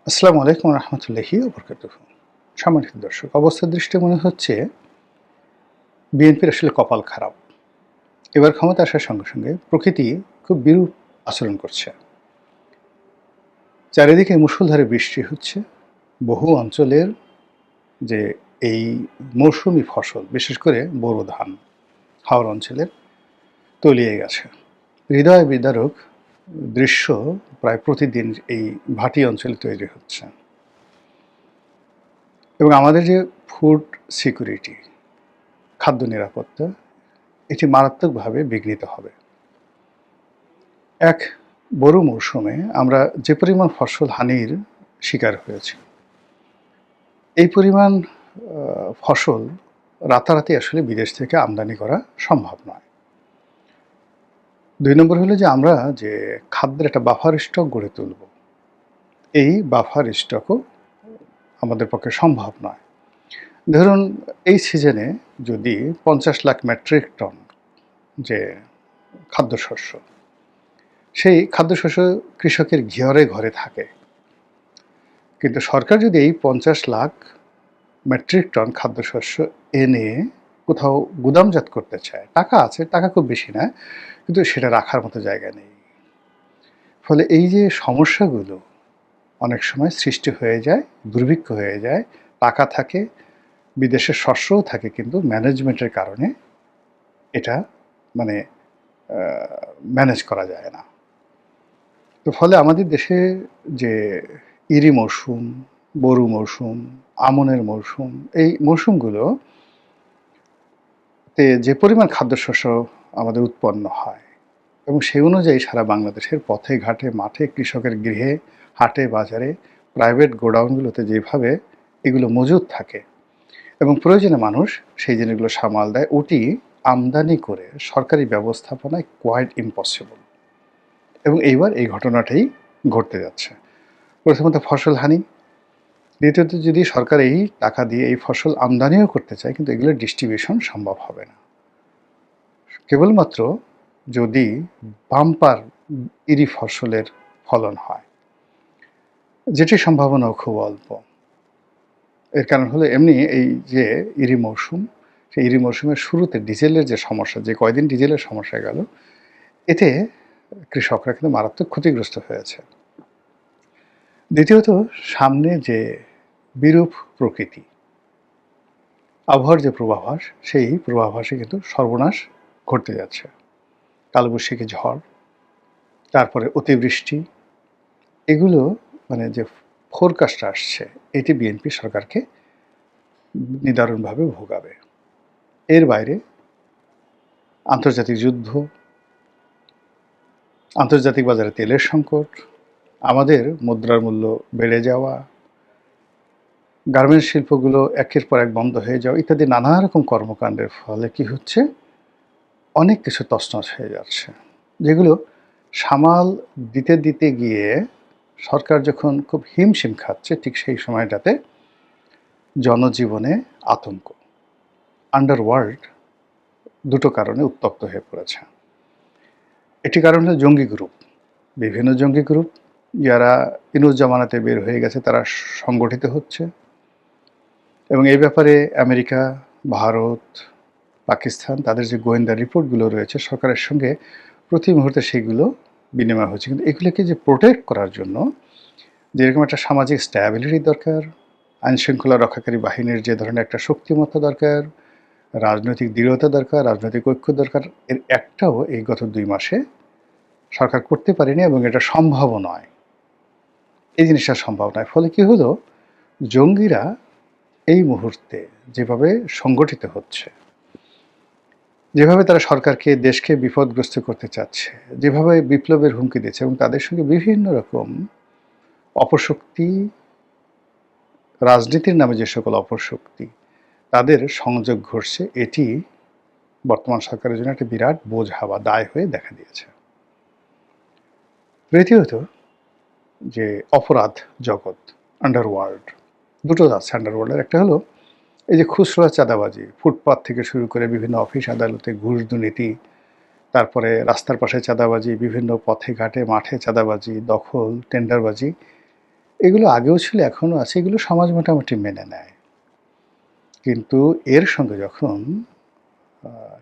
আসসালামু আলাইকুম রহমতুল্লাহি ওবরকাতুহু। সম্মানিত দর্শক, অবস্থার দৃষ্টি মনে হচ্ছে বিএনপির আসলে কপাল খারাপ। এবার ক্ষমতা আসার সঙ্গে সঙ্গে প্রকৃতি খুব বিরূপ আচরণ করছে। চারিদিকে মুষলধারে বৃষ্টি হচ্ছে। বহু অঞ্চলের যে এই মৌসুমি ফসল, বিশেষ করে বোরো ধান হাওর অঞ্চলের তলিয়ে গেছে। হৃদয় বিদারক দৃশ্য প্রায় প্রতিদিন এই ভাটি অঞ্চলে তৈরি হচ্ছে। এবং আমাদের যে ফুড সিকিউরিটি, খাদ্য নিরাপত্তা, এটি মারাত্মকভাবে বিঘ্নিত হবে। এক বড় মৌসুমে আমরা যে পরিমাণ ফসল হানির শিকার হয়েছি, এই পরিমাণ ফসল রাতারাতি আসলে বিদেশ থেকে আমদানি করা সম্ভব নয়। ২ নম্বর হলো যে আমরা যে খাদ্যের একটা বাফার স্টক গড়ে তুলব, এই বাফার স্টকও আমাদের পক্ষে সম্ভব নয়। ধরুন এই সিজনে যদি ৫০ লাখ মেট্রিক টন যে খাদ্যশস্য, সেই খাদ্যশস্য কৃষকের ঘরে ঘরে থাকে। কিন্তু সরকার যদি এই ৫০ লাখ মেট্রিক টন খাদ্যশস্য এনে কোথাও গুদামজাত করতে চায়, টাকা আছে, টাকা খুব বেশি না, কিন্তু সেটা রাখার মতো জায়গা নেই। ফলে এই যে সমস্যাগুলো অনেক সময় সৃষ্টি হয়ে যায়, দুর্ভিক্ষ হয়ে যায়, টাকা থাকে, বিদেশের শস্যও থাকে, কিন্তু ম্যানেজমেন্টের কারণে এটা মানে ম্যানেজ করা যায় না। তো ফলে আমাদের দেশে যে ইরি মৌসুম, বোরো মৌসুম, আমনের মৌসুম, এই মৌসুমগুলোতে যে পরিমাণ খাদ্যশস্য আমাদের উৎপন্ন হয় এবং সেই অনুযায়ী সারা বাংলাদেশের পথে ঘাটে মাঠে কৃষকের গৃহে হাটে বাজারে প্রাইভেট গোডাউনগুলোতে যেভাবে এগুলো মজুদ থাকে এবং প্রয়োজনে মানুষ সেই জিনিসগুলো সামাল দেয়, ওটি আমদানি করে সরকারি ব্যবস্থাপনায় কোয়াইট ইম্পসিবল। এবং এইবার এই ঘটনাটাই ঘটতে যাচ্ছে। প্রথমত ফসল হানি, দ্বিতীয়ত যদি সরকার এই টাকা দিয়ে এই ফসল আমদানিও করতে চায়, কিন্তু এগুলোর ডিস্ট্রিবিউশন সম্ভব হবে না। কেবলমাত্র যদি বাম্পার ইরি ফসলের ফলন হয়, যেটির সম্ভাবনাও খুব অল্প। এর কারণ হলো এমনি এই যে ইরি মৌসুম, সেই ইরি মৌসুমের শুরুতে ডিজেলের যে সমস্যা, যে কয়দিন ডিজেলের সমস্যা গেল, এতে কৃষকরা কিন্তু মারাত্মক ক্ষতিগ্রস্ত হয়েছে। দ্বিতীয়ত সামনে যে বিরূপ প্রকৃতি, আবহাওয়ার যে পূর্বাভাস, সেই পূর্বাভাসে কিন্তু সর্বনাশ ঘটতে যাচ্ছে। কালবৈশাখী ঝড়, তারপরে অতিবৃষ্টি, এগুলো মানে যে ফোরকাস্টটা আসছে, এটি বিএনপি সরকারকে নিদারুণভাবে ভোগাবে। এর বাইরে আন্তর্জাতিক যুদ্ধ, আন্তর্জাতিক বাজারে তেলের সংকট, আমাদের মুদ্রার মূল্য বেড়ে যাওয়া, গার্মেন্টস শিল্পগুলো একের পর এক বন্ধ হয়ে যাওয়া ইত্যাদি নানা রকম কর্মকাণ্ডের ফলে কি হচ্ছে, অনেক কিছু তছনছ হয়ে যাচ্ছে, যেগুলো সামাল দিতে দিতে গিয়ে সরকার যখন খুব হিমশিম খাচ্ছে, ঠিক সেই সময়টাতে জনজীবনে আতঙ্ক, আন্ডারওয়ার্ল্ড দুটো কারণে উত্তপ্ত হয়ে পড়েছে। একটি কারণ হলো জঙ্গি গ্রুপ, বিভিন্ন জঙ্গি গ্রুপ যারা ইনুস জামানাতে বের হয়ে গেছে, তারা সংগঠিত হচ্ছে এবং এই ব্যাপারে আমেরিকা, ভারত, পাকিস্তান, তাদের যে গোয়েন্দা রিপোর্টগুলো রয়েছে, সরকারের সঙ্গে প্রতি মুহূর্তে সেগুলো বিনিময় হচ্ছে। কিন্তু এগুলোকে যে প্রোটেক্ট করার জন্য যেরকম একটা সামাজিক স্ট্যাবিলিটি দরকার, আইনশৃঙ্খলা রক্ষাকারী বাহিনীর যে ধরনের একটা শক্তিমত্তা দরকার, রাজনৈতিক দৃঢ়তা দরকার, রাজনৈতিক ঐক্য দরকার, এর একটাও এই গত ২ মাসে সরকার করতে পারেনি এবং এটা সম্ভবও নয়। এই জিনিসটা সম্ভব নয়। ফলে কি হলো, জঙ্গিরা এই মুহূর্তে যেভাবে সংগঠিত হচ্ছে, যেভাবে তারা সরকারকে, দেশকে বিপদগ্রস্ত করতে চাচ্ছে, যেভাবে বিপ্লবের হুমকি দিচ্ছে এবং তাদের সঙ্গে বিভিন্ন রকম অপশক্তি, রাজনীতির নামে যে সকল অপশক্তি, তাদের সংযোগ ঘটছে, এটি বর্তমান সরকারের জন্য একটা বিরাট বোঝা বা দায় হয়ে দেখা দিয়েছে। তৃতীয়ত যে অপরাধ জগৎ, আন্ডারওয়ার্ল্ড, দুটো আছে আন্ডারওয়ার্ল্ডের। একটা হলো এই যে খুচরা চাঁদাবাজি, ফুটপাত থেকে শুরু করে বিভিন্ন অফিস আদালতে ঘুষ দুর্নীতি, তারপরে রাস্তার পাশে চাঁদাবাজি, বিভিন্ন পথে ঘাটে মাঠে চাঁদাবাজি, দখল, টেন্ডারবাজি, এগুলো আগেও ছিল, এখনও আছে, এগুলো সমাজ মোটামুটি মেনে নেয়। কিন্তু এর সঙ্গে যখন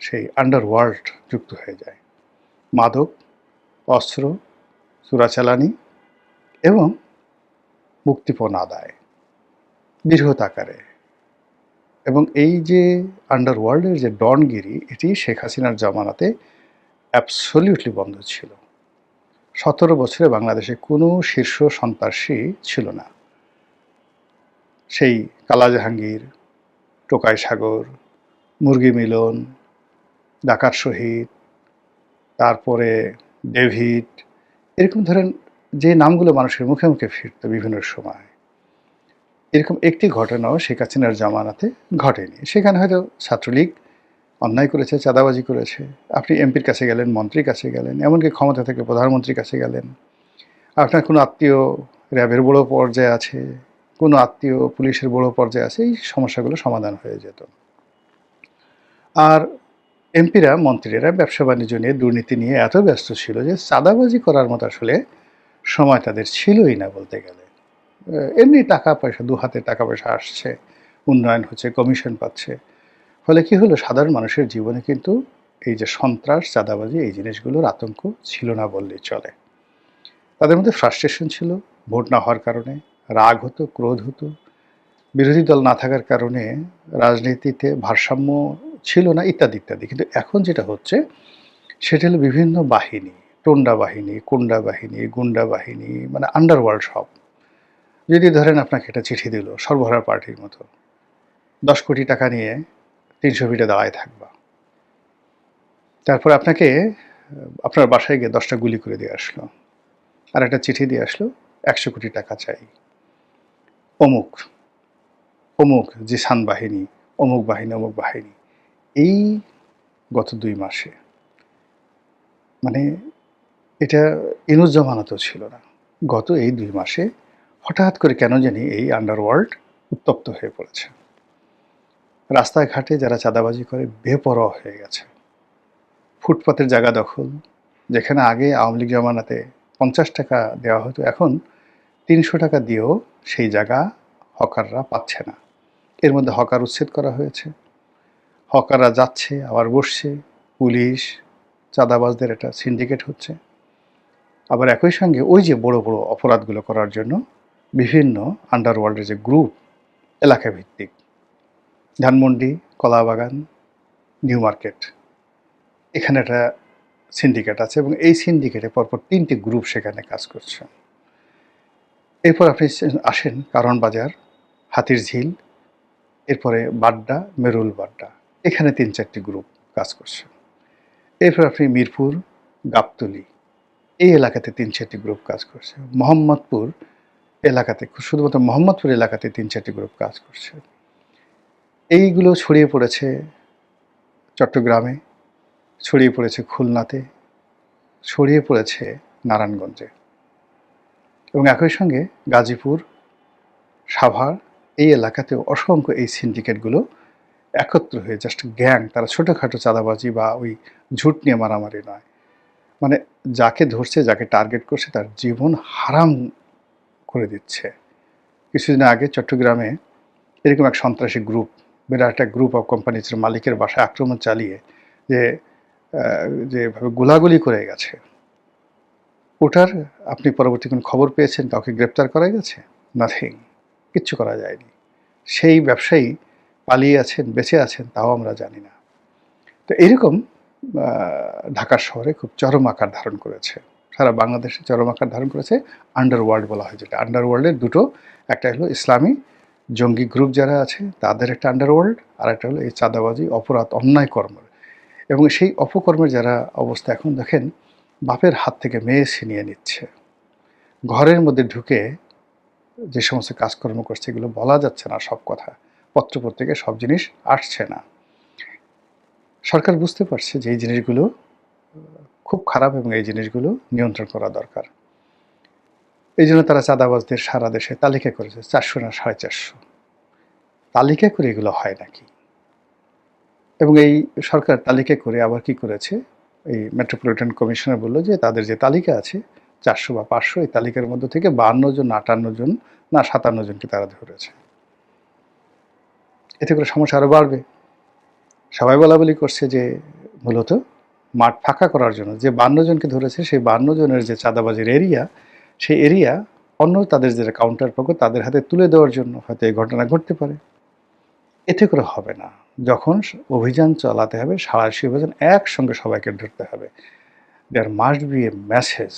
সেই আন্ডারওয়ার্ল্ড যুক্ত হয়ে যায়, মাদক, অস্ত্র, চোরাচালানি এবং মুক্তিপণ আদায় বৃহৎ আকারে, এবং এই যে আন্ডারওয়ার্ল্ডের যে ডনগিরি, এটি শেখ হাসিনার জামানাতে অ্যাবসলিউটলি বন্ধ ছিল। 17 বছরে বাংলাদেশে কোনো শীর্ষ সন্ত্রাসী ছিল না। সেই কালা জাহাঙ্গীর, টোকাই সাগর, মুরগি মিলন, ডাকাত শহীদ, তারপরে ডেভিড, এরকম ধরেন যে নামগুলো মানুষের মুখে মুখে ফিরত বিভিন্ন সময়, এরকম একটি ঘটনাও শেখ হাসিনার জামানাতে ঘটেনি। সেখানে হয়তো ছাত্রলীগ অন্যায় করেছে, চাঁদাবাজি করেছে, আপনি এমপির কাছে গেলেন, মন্ত্রীর কাছে গেলেন, এমনকি ক্ষমতা থেকে প্রধানমন্ত্রীর কাছে গেলেন, আপনার কোনো আত্মীয় র্যাবের বড় পর্যায়ে আছে, কোনো আত্মীয় পুলিশের বড় পর্যায়ে আছে, এই সমস্যাগুলো সমাধান হয়ে যেত। আর এমপিরা, মন্ত্রীরা ব্যবসা বাণিজ্য নিয়ে, দুর্নীতি নিয়ে এত ব্যস্ত ছিল যে চাঁদাবাজি করার মতো আসলে সময় তাদের ছিলই না বলতে গেলে। এমনি টাকা পয়সা, দু হাতে টাকা পয়সা আসছে, উন্নয়ন হচ্ছে, কমিশন পাচ্ছে, ফলে কি হলো, সাধারণ মানুষের জীবনে কিন্তু এই যে সন্ত্রাস, চাঁদাবাজি, এই জিনিসগুলোর আতঙ্ক ছিল না বললেই চলে। তাদের মধ্যে ফ্রাস্ট্রেশন ছিল ভোট না হওয়ার কারণে, রাগ হতো, ক্রোধ হতো, বিরোধী দল না থাকার কারণে রাজনীতিতে ভারসাম্য ছিল না, ইত্যাদি ইত্যাদি। কিন্তু এখন যেটা হচ্ছে সেটা হলো বিভিন্ন বাহিনী, টোন্ডা বাহিনী, কোন্ডা বাহিনী, গুন্ডা বাহিনী, মানে আন্ডারওয়ার্ল্ড সব। যদি ধরেন আপনাকে একটা চিঠি দিল সর্বহারা পার্টির মতো, 10 কোটি টাকা নিয়ে 300 ফিটে দাঁড়ায় থাকবা, তারপর আপনাকে আপনার বাসায় গিয়ে 10টা গুলি করে দিয়ে আসলো, আর একটা চিঠি দিয়ে আসলো 100 কোটি টাকা চাই, অমুক অমুক জিসান বাহিনী, অমুক বাহিনী, অমুক বাহিনী। এই গত 2 মাসে, মানে এটা ইনুস জামানাতেও ছিল না, গত এই 2 মাসে হঠাৎ করে কেন জানি এই আন্ডারওয়ার্ল্ড উত্তপ্ত হয়ে পড়েছে। রাস্তায় ঘাটে যারা চাঁদাবাজি করে বেপরোয়া হয়ে গেছে। ফুটপাতের জায়গা দখল, যেখানে আগে আওয়ামী লীগ জামানাতে 50 টাকা দেওয়া হতো, এখন 300 টাকা দিয়েও সেই জায়গা হকাররা পাচ্ছে না। এর মধ্যে হকার উচ্ছেদ করা হয়েছে, হকাররা যাচ্ছে আবার বসছে, পুলিশ, চাঁদাবাজদের একটা সিন্ডিকেট হচ্ছে। আবার একই সঙ্গে ওই যে বড় বড় অপরাধগুলো করার জন্য বিভিন্ন আন্ডারওয়ার্ল্ডের যে গ্রুপ, এলাকা ভিত্তিক, ধানমন্ডি, কলাবাগান, নিউ মার্কেট, এখানে একটা সিন্ডিকেট আছে, এবং এই সিন্ডিকেটে পরপর 3টি গ্রুপ সেখানে কাজ করছে। এরপর আপনি আসেন কারণ বাজার, হাতির ঝিল, এরপরে বাড্ডা, মেরুল বাড্ডা, এখানে 3-4টি গ্রুপ কাজ করছে। এরপর আপনি মিরপুর, গাবতলী, এই এলাকাতে 3-4টি গ্রুপ কাজ করছে। মোহাম্মদপুর এলাকাতে, শুধুমাত্র মোহাম্মদপুর এলাকাতে 3-4টি গ্রুপ কাজ করছে। এইগুলো ছড়িয়ে পড়েছে চট্টগ্রামে, ছড়িয়ে পড়েছে খুলনাতে, ছড়িয়ে পড়েছে নারায়ণগঞ্জে, এবং একই সঙ্গে গাজীপুর, সাভার, এই এলাকাতেও অসংখ্য এই সিন্ডিকেটগুলো একত্র হয়ে জাস্ট গ্যাং, তারা ছোটোখাটো চাঁদাবাজি বা ওই ঝুট নিয়ে মারামারি নয়, মানে যাকে ধরছে, যাকে টার্গেট করছে, তার জীবন হারাম করে দিচ্ছে। কিছুদিন আগে চট্টগ্রামে এরকম এক সন্ত্রাসী গ্রুপ, বিরাট একটা গ্রুপ অফ কোম্পানিজের মালিকের বাসায় আক্রমণ চালিয়ে যেভাবে গোলাগুলি করে গেছে, ওটার আপনি পরবর্তী কোনো খবর পেয়েছেন? কাউকে গ্রেপ্তার করা গেছে? নাথিং, কিচ্ছু করা যায়নি। সেই ব্যবসায়ী পালিয়ে আছেন, বেঁচে আছেন, তাও আমরা জানি না। তো এরকম ঢাকার শহরে খুব চরম আকার ধারণ করেছে, সারা বাংলাদেশে চরম আকার ধারণ করেছে। আন্ডারওয়ার্ল্ড বলা হয় যেটা, আন্ডারওয়ার্ল্ডের দুটো, একটা হলো ইসলামী জঙ্গি গ্রুপ যারা আছে তাদের একটা আন্ডারওয়ার্ল্ড, আর একটা হলো এই চাঁদাবাজি, অপরাধ, অন্যায় কর্ম, এবং সেই অপকর্মের যারা অবস্থা, এখন দেখেন বাপের হাত থেকে মেয়ে ছিনিয়ে নিচ্ছে, ঘরের মধ্যে ঢুকে যে সমস্ত কাজকর্ম করছে, এগুলো বলা যাচ্ছে না সব কথা, পত্রপত্রিকায় সব জিনিস আসছে না। সরকার বুঝতে পারছে যে এই জিনিসগুলো খুব খারাপ এবং এই জিনিসগুলো নিয়ন্ত্রণ করা দরকার। এই জন্য তারা চাঁদাবাজদের সারা দেশে তালিকা করেছে, 400 না 450। তালিকা করে এগুলো হয় নাকি? এবং এই সরকার তালিকা করে আবার কি করেছে, এই মেট্রোপলিটন কমিশনার বলল যে তাদের যে তালিকা আছে 400 বা 500 এই তালিকার মধ্য থেকে 52 জন, 58 জন, না 57 জনকে তারা ধরেছে। এতে করে সমস্যা আরও বাড়বে। সবাই বলাবলি করছে যে মূলত মাঠ ফাঁকা করার জন্য যে 52 জনকে ধরেছে, সেই 52 জনের যে চাঁদাবাজির এরিয়া, সেই এরিয়া অন্য তাদের যারা কাউন্টার পক্ষ তাদের হাতে তুলে দেওয়ার জন্য হয়তো এই ঘটনা ঘটতে পারে। এতে করে হবে না। যখন অভিযান চালাতে হবে, সাঁড়াশি অভিযান একসঙ্গে সবাইকে ধরতে হবে। There must be a message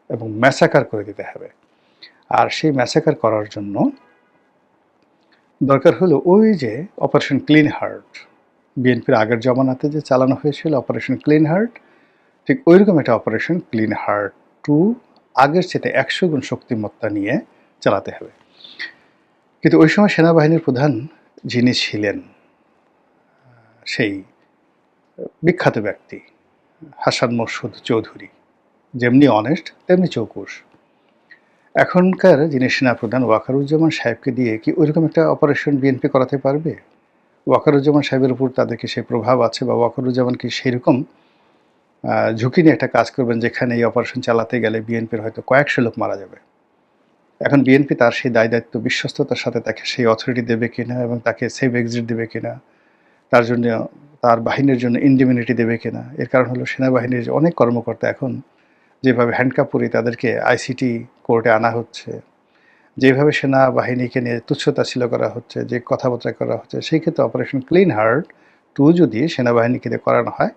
এবং ম্যাসাকার করে দিতে হবে। আর সেই ম্যাসাকার করার জন্য দরকার হলো ওই যে অপারেশন ক্লিন হার্ট, বিএনপির আগের জমানাতে যে চালানো হয়েছিল অপারেশন ক্লিন হার্ট, ঠিক ওইরকম একটা অপারেশন ক্লিন হার্ট 2 আগের চেয়ে 100 গুণ শক্তিমত্তা নিয়ে চালাতে হবে। কিন্তু ওই সময় সেনাবাহিনীর প্রধান যিনি ছিলেন, সেই বিখ্যাত ব্যক্তি হাসান মাসুদ চৌধুরী, যেমনি অনেস্ট তেমনি চৌকুশ। এখনকার যিনি সেনাপ্রধান ওয়াকারুজ্জামান সাহেবকে দিয়ে কি ওইরকম একটা অপারেশন বিএনপি করাতে পারবে? ওয়াকারুজ্জামান সাহেবের উপর তাদের কি সেই প্রভাব আছে, বা ওয়াকারুজ্জামান কি সেইরকম ঝুঁকি নিয়ে একটা কাজ করবেন যেখানে এই অপারেশন চালাতে গেলে বিএনপির হয়তো কয়েকশো লোক মারা যাবে? এখন বিএনপি তার সেই দায় দায়িত্ব বিশ্বস্ততার সাথে তাকে সেই অথরিটি দেবে কিনা, এবং তাকে সেফ এক্সিট দেবে কিনা, তার জন্য তার বাহিনীর জন্য ইন্ডিমিনিটি দেবে কিনা? এর কারণ হলো সেনাবাহিনীর অনেক কর্মকর্তা এখন যেভাবে হ্যান্ডকাপ পরিয়ে তাদেরকে আইসিটি কোর্টে আনা হচ্ছে, যেভাবে সেনাবাহিনীকে নিয়ে তুচ্ছতাচ্ছিল্য করা হচ্ছে, যে কথাবার্তা করা হচ্ছে, সেই ক্ষেত্রে অপারেশন ক্লিন হার্ট 2 যদি সেনাবাহিনীকে দিয়ে করানো হয়,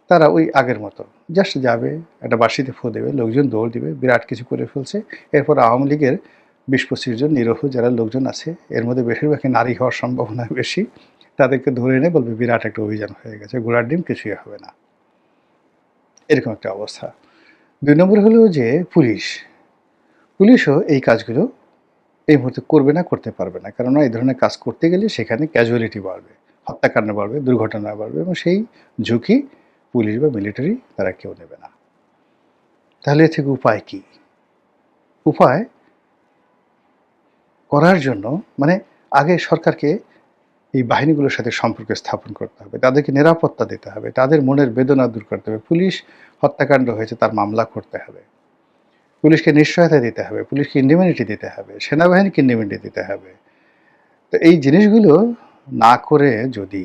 তারা ওই আগের মতো জাস্ট যাবে, একটা বাঁশিতে ফু দেবে, লোকজন দৌড় দিবে, বিরাট কিছু করে ফেলছে। এরপর আওয়ামী লীগের 20-25 জন নিরীহ যারা লোকজন আছে, এর মধ্যে বেশিরভাগই নারী হওয়ার সম্ভাবনা বেশি, তাদেরকে ধরে এনে বলবে বিরাট একটা অভিযান হয়ে গেছে, ঘোড়ার ডিম, কিছুই হবে না। এরকম একটা অবস্থা। 2 নম্বর হলো যে পুলিশও এই কাজগুলো এই মুহূর্তে করবে না, করতে পারবে না। কেননা এই ধরনের কাজ করতে গেলে সেখানে ক্যাজুয়ালিটি বাড়বে, হত্যাকাণ্ড বাড়বে, দুর্ঘটনা বাড়বে, এবং সেই ঝুঁকি পুলিশ বা মিলিটারি তারা কেউ নেবে না। তাহলে এর থেকে উপায় কী? উপায় করার জন্য মানে আগে সরকারকে এই বাহিনীগুলোর সাথে সম্পর্ক স্থাপন করতে হবে, তাদেরকে নিরাপত্তা দিতে হবে, তাদের মনের বেদনা দূর করতে হবে। পুলিশ হত্যাকাণ্ড হয়েছে, তার মামলা করতে হবে, পুলিশকে নিশ্চয়তা দিতে হবে, পুলিশকে ইন্ডিমিনিটি দিতে হবে, সেনাবাহিনীকে ইন্ডিমিনিটি দিতে হবে। তো এই জিনিসগুলো না করে যদি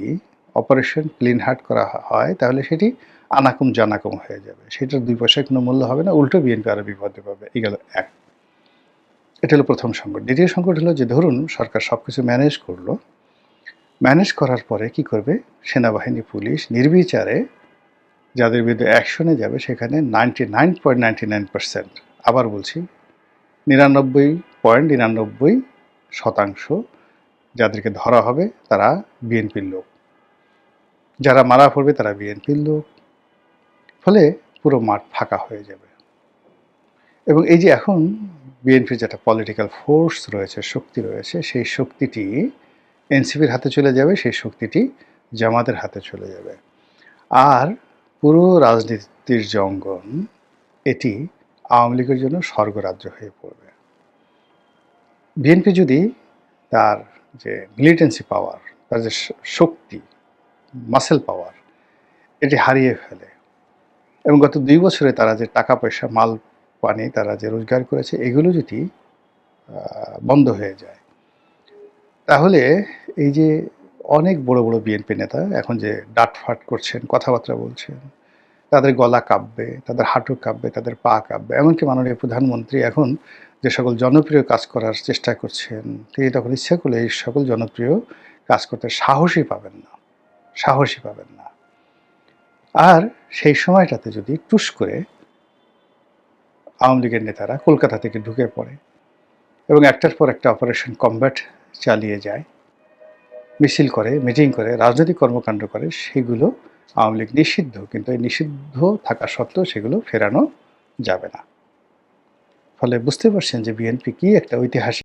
অপারেশন ক্লিন হার্ট করা হয়, তাহলে সেটি আনাকুম জানাকুম হয়ে যাবে, সেটার 2 পয়সায় কোনো মূল্য হবে না, উল্টো বিএনপি আরও বিপদে পাবে। এই গেল এক। এটা হলো প্রথম সংকট। দ্বিতীয় সংকট হলো যে ধরুন সরকার সব কিছু ম্যানেজ করলো, ম্যানেজ করার পরে কি করবে? সেনাবাহিনী, পুলিশ নির্বিচারে যাদের বিরুদ্ধে অ্যাকশনে যাবে, সেখানে 99.99%, আবার বলছি 99.99% যাদেরকে ধরা হবে তারা বিএনপির লোক, যারা মারা পড়বে তারা বিএনপির লোক। ফলে পুরো মাঠ ফাঁকা হয়ে যাবে। এবং এই যে এখন বিএনপির যেটা পলিটিক্যাল ফোর্স রয়েছে, শক্তি রয়েছে, সেই শক্তিটি এনসিপির হাতে চলে যাবে, সেই শক্তিটি জামাতের হাতে চলে যাবে। আর পুরো রাজনীতির জঙ্গন এটি আওয়ামী লীগের জন্য স্বর্গরাজ্য হয়ে পড়বে। বিএনপি যদি তার যে মিলিটেন্সি পাওয়ার, তার যে শক্তি, মাসেল পাওয়ার, এটি হারিয়ে ফেলে, এবং গত 2 বছরে তারা যে টাকা পয়সা, মাল পানি তারা যে রোজগার করেছে, এগুলো যদি বন্ধ হয়ে যায়, তাহলে এই যে অনেক বড় বড় বিএনপি নেতা এখন যে ডাটফাট করছেন, কথাবার্তা বলছেন, তাদের গলা কাঁপবে, তাদের হাঁটু কাঁপবে, তাদের পা কাঁপবে। এমনকি মাননীয় প্রধানমন্ত্রী এখন যে সকল জনপ্রিয় কাজ করার চেষ্টা করছেন, তিনি তখন ইচ্ছা করলে এই সকল জনপ্রিয় কাজ করতে সাহসই পাবেন না। আর সেই সময়টাতে যদি টুস করে আওয়ামী লীগের নেতারা কলকাতা থেকে ঢুকে পড়ে এবং একটার পর একটা অপারেশন কমব্যাট চালিয়ে যায়, মিছিল করে, মিটিং করে, রাজনৈতিক কর্মকাণ্ড করে, সেগুলো আওয়ামী লীগ নিষিদ্ধ, কিন্তু এই নিষিদ্ধ থাকা সত্ত্বেও সেগুলো ফেরানো যাবে না। ফলে বুঝতে পারছেন যে বিএনপি কি একটা ঐতিহাসিক